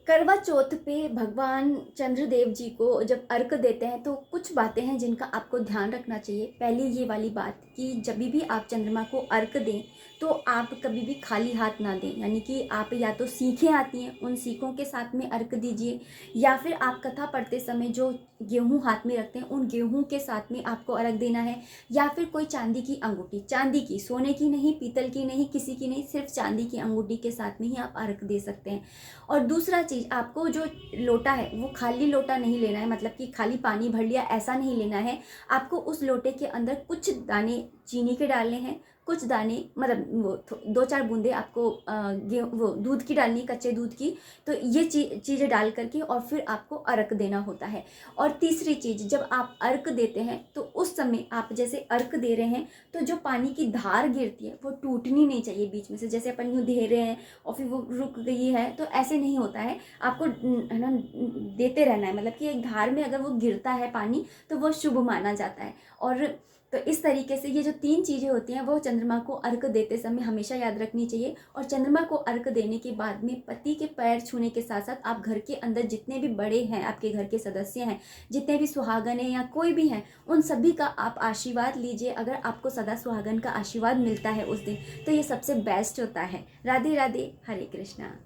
करवा चौथ पे भगवान चंद्रदेव जी को जब अर्घ देते हैं तो कुछ बातें हैं जिनका आपको ध्यान रखना चाहिए। पहली ये वाली बात कि जब भी आप चंद्रमा को अर्घ दें तो आप कभी भी खाली हाथ ना दें, यानी कि आप या तो सीखें आती हैं उन सीखों के साथ में अर्घ दीजिए, या फिर आप कथा पढ़ते समय जो गेहूं हाथ में रखते हैं उन गेहूं के साथ में आपको अर्घ देना है। या फिर कोई चांदी की अंगूठी, चांदी की, सोने की नहीं, पीतल की नहीं, किसी की नहीं, सिर्फ चांदी की अंगूठी के साथ में ही आप अर्घ दे सकते हैं। और दूसरा चीज़, आपको जो लोटा है वो खाली लोटा नहीं लेना है, मतलब कि खाली पानी भर लिया ऐसा नहीं लेना है। आपको उस लोटे के अंदर कुछ दाने चीनी के डालने हैं, कुछ दाने मतलब वो 2-4 बूंदे आपको वो दूध की डालनी, कच्चे दूध की। तो ये चीज़ें डाल करके और फिर आपको अर्घ देना होता है। और तीसरी चीज़, जब आप अर्घ देते हैं तो उस समय आप जैसे अर्घ दे रहे हैं तो जो पानी की धार गिरती है वो टूटनी नहीं चाहिए बीच में से। जैसे अपन यूँ दे रहे हैं और फिर वो रुक गई है, तो ऐसे नहीं होता है। आपको है ना देते रहना है, मतलब कि एक धार में अगर वो गिरता है पानी तो वो शुभ माना जाता है। और तो इस तरीके से ये जो 3 चीज़ें होती हैं वो चंद्रमा को अर्घ देते समय हमेशा याद रखनी चाहिए। और चंद्रमा को अर्घ देने के बाद में पति के पैर छूने के साथ साथ आप घर के अंदर जितने भी बड़े हैं, आपके घर के सदस्य हैं, जितने भी सुहागन हैं या कोई भी हैं, उन सभी का आप आशीर्वाद लीजिए। अगर आपको सदा सुहागन का आशीर्वाद मिलता है उस दिन तो ये सबसे बेस्ट होता है। राधे राधे, हरे कृष्णा।